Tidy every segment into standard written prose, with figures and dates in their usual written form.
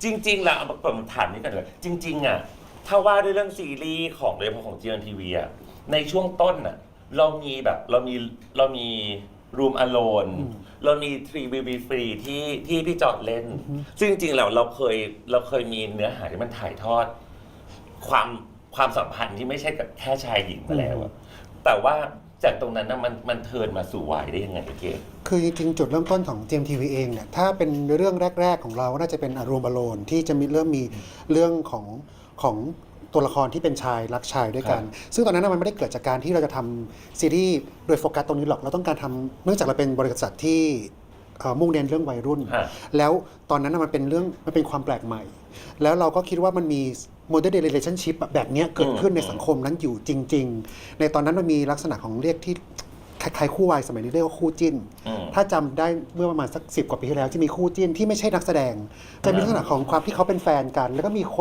จริงๆแล้วผมถามนี่กันเลยจริงๆอ่ะถ้าว่าด้วยเรื่องซีรีส์ของโดยเฉพาะของ GMTV อ่ะในช่วงต้นอ่ะเรามี Room Alone เรามี 3VV Free ที่พี่จอดเล่น ซึ่งจริงๆแล้วเราเคยมีเนื้อหาที่มันถ่ายทอดความสัมพันธ์ที่ไม่ใช่กับแค่ชายหญิงมาแล้วอะแต่ว่าจากตรงนั้นนะมันเทิร์นมาสู่วายได้ยังไงเก๋คือจริงๆจุดเริ่มต้นของ GMTV เองเนี่ยถ้าเป็นเรื่องแรกๆของเราน่าจะเป็นRoom Aloneที่จะมีเรื่องของตัวละครที่เป็นชายรักชายด้วยกัน ซึ่งตอนนั้นมันไม่ได้เกิดจากการที่เราจะทำซีรีส์โดยโฟกัสตรงนี้หรอกเราต้องการทำเนื่องจากเราเป็นบริษัทที่มุ่งเน้นเรื่องวัยรุ่น แล้วตอนนั้นมันเป็นความแปลกใหม่ แล้วเราก็คิดว่ามันมีmodern day relationship แบบนี้เกิดขึ้นในสังคมนั้นอยู่จริงๆในตอนนั้นมันมีลักษณะของเรียกที่คล้ายๆคู่วายสมัยนี้เรียกว่าคู่จิ้นถ้าจำได้เมื่อประมาณสัก10 กว่าปีที่แล้วที่มีคู่จิ้นที่ไม่ใช่นักแสดงจะมีลักษณะของความที่เขาเป็นแฟนกันแล้วก็มีค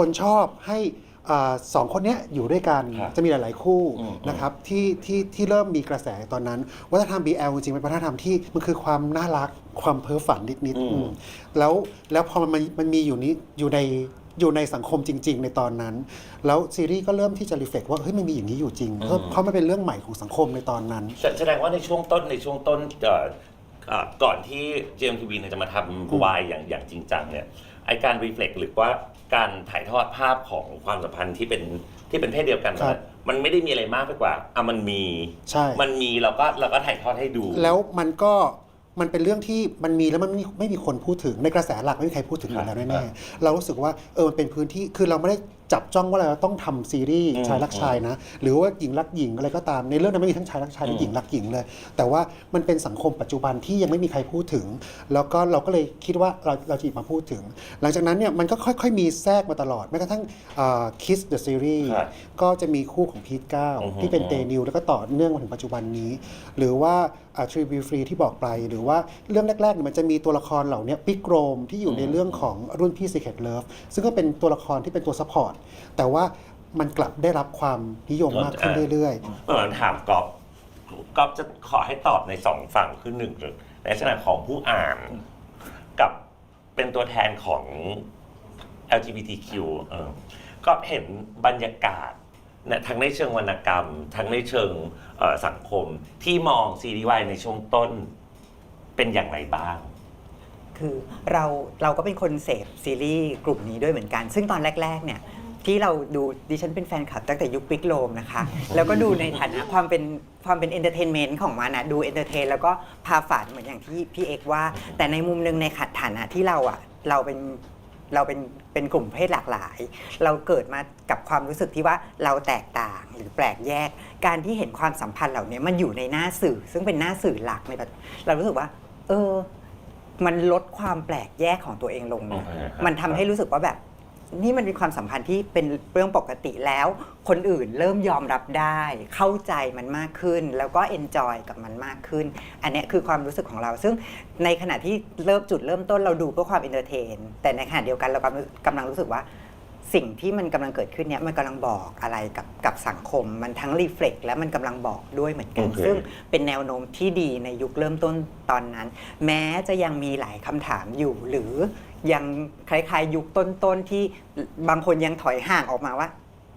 นชอบให้สองคนนี้อยู่ด้วยกันจะมีหลายๆคู่นะครับที่เริ่มมีกระแสตอนนั้นวัฒนธรรม BL จริงๆเป็นวัฒนธรรมที่มันคือความน่ารักความเพ้อฝันนิดๆแล้วพอมันมีอยู่ในสังคมจริงๆในตอนนั้นแล้วซีรีส์ก็เริ่มที่จะรีเฟล็กว่าเฮ้ยมันมีอย่างนี้อยู่จริงเพราะมันเป็นเรื่องใหม่ของสังคมในตอนนั้นแสดงว่าในช่วงต้นก่อนที่ GMTV จะมาทำวายอย่างจริงจังเนี่ยไอการรีเฟล็กหรือว่าการถ่ายทอดภาพของความสัมพันธ์ที่เป็นเพศเดียวกันมันไม่ได้มีอะไรมากไปกว่ามันมีมันมีเราก็ถ่ายทอดให้ดูแล้วมันเป็นเรื่องที่มันมีแล้วมันไม่มีคนพูดถึงในกระแสหลักไม่มีใครพูดถึงอยู่แล้วแน่ๆเรารู้สึกว่ามันเป็นพื้นที่คือเราไม่ได้จับจ้องว่าเราต้องทำซีรีส์ชายรักชายนะหรือว่าหญิงรักหญิงอะไรก็ตามในเรื่องนั้นไม่มีทั้งชายรักชายและหญิงรักหญิงเลยแต่ว่ามันเป็นสังคมปัจจุบันที่ยังไม่มีใครพูดถึงแล้วก็เราก็เลยคิดว่าเราจะหยิบมาพูดถึงหลังจากนั้นเนี่ยมันก็ค่อยๆมีแทรกมาตลอดแม้กระทั่งKiss the Series ก็จะมีคู่ของพีทก้าวที่เป็นเตนิวแล้วก็ต่อเนื่องมาถึงปัจจุบันนี้หรือว่า3VV Free ที่บอกไปหรือว่าเรื่องแรกๆเนี่ยมันจะมีตัวละครเหล่านี้ปิกโรมที่อยู่ในเรื่องของรุ่นพี่ Secret Love ซึ่งก็เป็นตัวละครที่เป็นตัวซัพพอร์ตแต่ว่ามันกลับได้รับความนิยมมากขึ้นเรื่อยๆเมื่อถามก๊อฟจะขอให้ตอบใน2ฝั่งคือ1ในลักษณะของผู้อ่านกับเป็นตัวแทนของ LGBTQ ก็เห็นบรรยากาศทั้งในเชิงวรรณกรรมทั้งในเชิงสังคมที่มองซีรีส์วายในช่วงต้นเป็นอย่างไรบ้างคือเราก็เป็นคนเสพซีรีส์กลุ่มนี้ด้วยเหมือนกันซึ่งตอนแรกๆเนี่ยที่เราดูดิฉันเป็นแฟนคลับตั้งแต่ยุคปิกโลมนะคะแล้วก็ดูในฐานะความเป็นเอนเตอร์เทนเมนต์ของมันนะดูเอนเตอร์เทนแล้วก็พาฝันเหมือนอย่างที่พี่เอกว่าแต่ในมุมนึงในฐานะที่เราเป็นกลุ่มเพศหลากหลายเราเกิดมากับความรู้สึกที่ว่าเราแตกต่างหรือแปลกแยกการที่เห็นความสัมพันธ์เหล่านี้มันอยู่ในหน้าสื่อซึ่งเป็นหน้าสื่อหลักในแบบเรารู้สึกว่ามันลดความแปลกแยกของตัวเองลงนะมันทำให้รู้สึกว่าแบบนี่มันเป็นความสัมพันธ์ที่เป็นเรื่องปกติแล้วคนอื่นเริ่มยอมรับได้เข้าใจมันมากขึ้นแล้วก็เอนจอยกับมันมากขึ้นอันนี้คือความรู้สึกของเราซึ่งในขณะที่เริ่มต้นเราดูเพื่อความเอนเตอร์เทนแต่ในขณะเดียวกันเรากำลังรู้สึกว่าสิ่งที่มันกำลังเกิดขึ้นเนี่ยมันกำลังบอกอะไรกับสังคมมันทั้งรีเฟล็กและมันกำลังบอกด้วยเหมือนกันซึ่งเป็นแนวโน้มที่ดีในยุคเริ่มต้นตอนนั้นแม้จะยังมีหลายคำถามอยู่หรือยังคล้ายๆยุคต้นๆที่บางคนยังถอยห่างออกมาว่า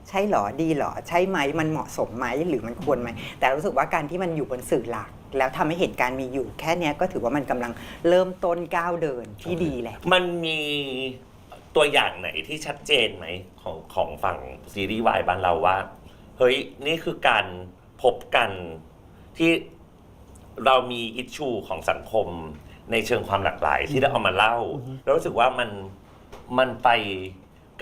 ใช่หรอดีหรอใช่ไหมมันเหมาะสมไหมหรือมันควรไหมแต่รู้สึกว่าการที่มันอยู่บนสื่อหลักแล้วทำให้เหตุการณ์มีอยู่แค่นี้ก็ถือว่ามันกำลังเริ่มต้นก้าวเดินที่ดีแหละมันมีตัวอย่างไหนที่ชัดเจนไหมของฝั่งซีรีส์วายบ้านเราว่าเฮ้ยนี่คือการพบกันที่เรามีอิชชูของสังคมในเชิงความหลากหลายที่ได้เอามาเล่าแล้วรู้สึกว่ามันไป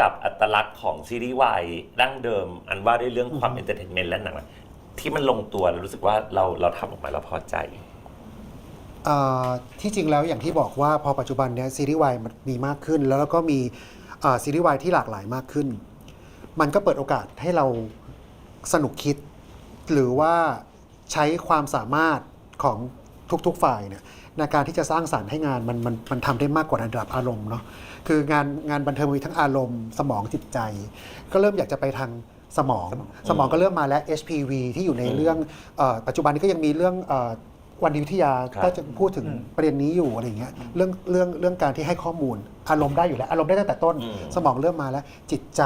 กับอัตลักษณ์ของซีรีส์วายดั้งเดิมอันว่าด้วยเรื่องความเอนเตอร์เทนเมนต์และหนังที่มันลงตัวแล้วรู้สึกว่าเราทำออกมาแล้วพอใจที่จริงแล้วอย่างที่บอกว่าพอปัจจุบันเนี้ยซีรีส์วายมันมีมากขึ้นแล้วก็มีซีรีส์วายที่หลากหลายมากขึ้นมันก็เปิดโอกาสให้เราสนุกคิดหรือว่าใช้ความสามารถของทุกๆฝ่ายเนี่ยในการที่จะสร้างสรรค์ให้งานมันทำได้มากกว่าระดับอารมณ์เนาะคืองานบันเทิงมีทั้งอารมณ์สมองจิตใจก็เริ่มอยากจะไปทางสมองก็เริ่มมาแล้ว HPV ที่อยู่ในเรื่องปัจจุบันนี้ก็ยังมีเรื่อง วันดีวิทยา ครับ ก็จะพูดถึงประเด็นนี้อยู่อะไรอย่างเงี้ยเรื่องการที่ให้ข้อมูลอารมณ์ได้อยู่แล้วอารมณ์ได้ตั้งแต่ต้น สมองเริ่มมาแล้ว จิตใจ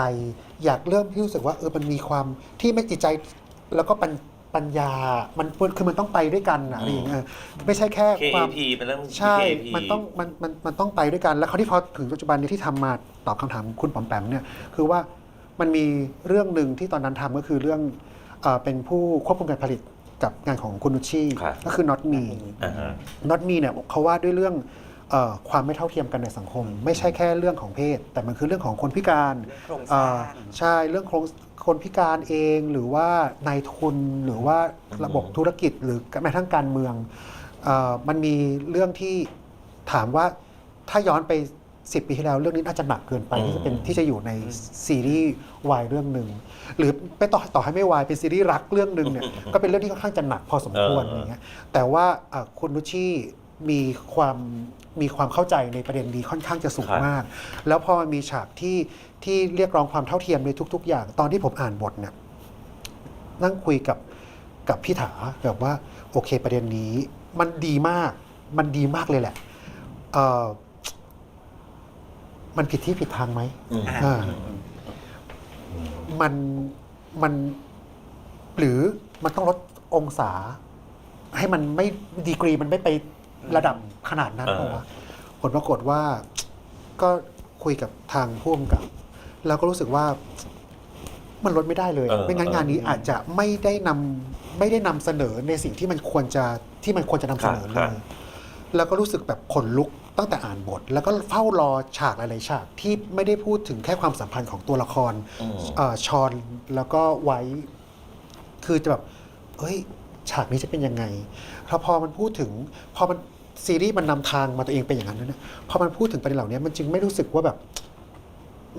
อยากเริ่มที่รู้สึกว่ามันมีความที่ไม่จิตใจแล้วก็ปัญญามันคือมันต้องไปด้วยกันอะไรอย่างเงี้ยไม่ใช่แค่ความ KAP เป็นเรื่อง ใช่ KAP มันต้องไปด้วยกัน แล้วคราวที่พอถึงปัจจุบันนี้ที่ทำมาตอบคำถามคุณปอมแปมเนี่ยคือว่ามันมีเรื่องหนึ่งที่ตอนนั้นทำก็คือเรื่องเป็นผู้ควบคุมการผลิตกับงานของคุณนุชชี่ ครับ ก็คือ Not Me อ่าฮะ Not Me เนี่ยเขาว่าด้วยเรื่องความไม่เท่าเทียมกันในสังคม ไม่ใช่แค่เรื่องของเพศ แต่มันคือเรื่องของคนพิการ โครงสร้าง ใช่เรื่องคนพิการเองหรือว่านายทุนหรือว่าระบบธุรกิจหรือแม้กระทั่งการเมืองมันมีเรื่องที่ถามว่าถ้าย้อนไป 10 ปีที่แล้วเรื่องนี้น่าจะหนักเกินไปที่จะอยู่ในซีรีส์วายเรื่องหนึ่งหรือไปต่อให้ไม่วายเป็นซีรีส์รักเรื่องหนึ่งเนี่ย ก็เป็นเรื่องที่ค่อนข้างจะหนักพอสมควรอย่างเงี้ยแต่ว่าคุณนุชชี่มีความเข้าใจในประเด็นนี้ค่อนข้างจะสูงมาก แล้วพอมีฉากที่เรียกร้องความเท่าเทียมในทุก ๆ อย่าง ตอนที่ผมอ่านบทเนี่ยนั่งคุยกับพี่ถาแบบว่าโอเคประเด็นนี้มันดีมากเลยแหละมันผิดที่ผิดทางไหมมันหรือมันต้องลดองศา ให้มันไม่ดีกรีมันไม่ไประดับขนาดนั้นหรอวะผลปรากฏว่าก็คุยกับทางผู้กำกับแล้วก็รู้สึกว่ามันลดไม่ได้เลยไม่งั้นงานนี้อาจจะไม่ได้นำเสนอในสิ่งที่มันควรจะนำเสนอเลยแล้วก็รู้สึกแบบขนลุกตั้งแต่อ่านบท แล้วก็เฝ้ารอฉากหลายๆฉากที่ไม่ได้พูดถึงแค่ความสัมพันธ์ของตัวละครชอนแล้วก็ไว้คือจะแบบเฮ้ยฉากนี้จะเป็นยังไงแล้วพอมันพูดถึงพอมันซีรีส์มันนำทางมาตัวเองเป็นอย่างนั้นเนี่ยพอมันพูดถึงประเด็นเหล่านี้มันจึงไม่รู้สึกว่าแบบ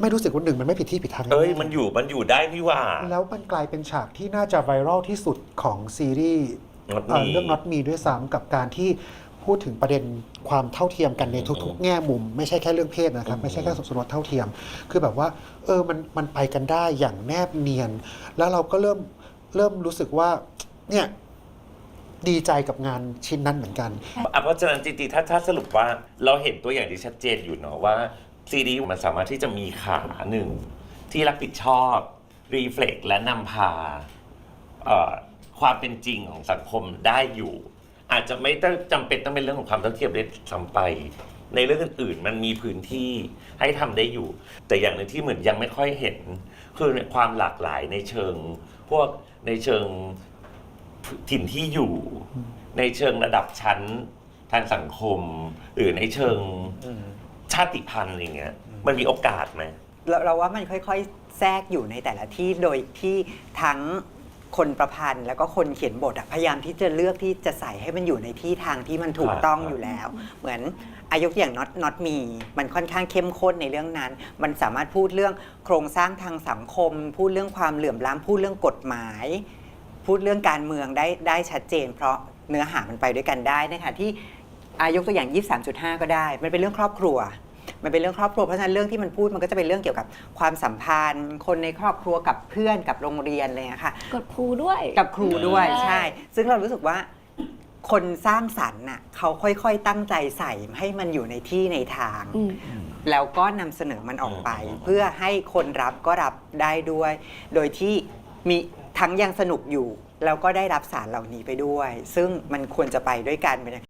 ไม่รู้สึกว่าหนึ่งมันไม่ผิดที่ผิดทาง มันอยู่ได้นี่หว่า แล้วมันกลายเป็นฉากที่น่าจะไวรัลที่สุดของซีรีส์เรื่อง Not Me ด้วยซ้ำกับการที่พูดถึงประเด็นความเท่าเทียมกันในทุกๆแง่มุมไม่ใช่แค่เรื่องเพศนะครับไม่ใช่แค่สมรสเท่าเทียมคือแบบว่ามันไปกันได้อย่างแนบเนียนแล้วเราก็เริ่มรู้สึกว่าเนี่ยดีใจกับงานชิ้นนั้นเหมือนกันเพราะฉะนั้นจริงๆถ้าสรุปว่าเราเห็นตัวอย่างที่ชัดเจนอยู่เนาะว่าซีรีส์มันสามารถที่จะมีขาหนึ่งที่รับผิดชอบรีเฟล็กและนำพาความเป็นจริงของสังคมได้อยู่ อาจจะไม่ต้องจำเป็นต้องเป็นเรื่องของความเท่าเทียมได้ซ้ำไปในเรื่องอื่นๆมันมีพื้นที่ให้ทำได้อยู่ แต่อย่างหนึ่งที่เหมือนยังไม่ค่อยเห็นคือในความหลากหลายในเชิงในเชิงถิ่นที่อยู่ในเชิงระดับชั้นทางสังคมหรือในเชิงชาติพันธุ์อะไรเงี้ยมันมีโอกาสไหมเราว่ามันค่อยๆแทรกอยู่ในแต่ละที่โดยที่ทั้งคนประพันธ์แล้วก็คนเขียนบทพยายามที่จะเลือกที่จะใส่ให้มันอยู่ในที่ทางที่มันถูกต้องอยู่แล้วเหมือนอายุอย่าง not me มันค่อนข้างเข้มข้นในเรื่องนั้นมันสามารถพูดเรื่องโครงสร้างทางสังคมพูดเรื่องความเหลื่อมล้ำพูดเรื่องกฎหมายพูดเรื่องการเมืองได้ชัดเจนเพราะเนื้อหามันไปด้วยกันได้นะคะที่อายุตัวอย่าง 23.5 ก็ได้มันเป็นเรื่องครอบครัวมันเป็นเรื่องครอบครัวเพราะฉะนั้นเรื่องที่มันพูดมันก็จะเป็นเรื่องเกี่ยวกับความสัมพันธ์คนในครอบครัวกับเพื่อนกับโรงเรียนอะไรอย่างเงี้ยค่ะกับครูด้วยใช่ซึ่งเรารู้สึกว่าคนสร้างสรรค์น่ะเขาค่อยๆตั้งใจใส่ให้มันอยู่ในที่ในทางแล้วก็นำเสนอมันออกไปเพื่อให้คนรับก็รับได้ด้วยโดยที่มีทั้งยังสนุกอยู่แล้วก็ได้รับสารเหล่านี้ไปด้วยซึ่งมันควรจะไปด้วยกัน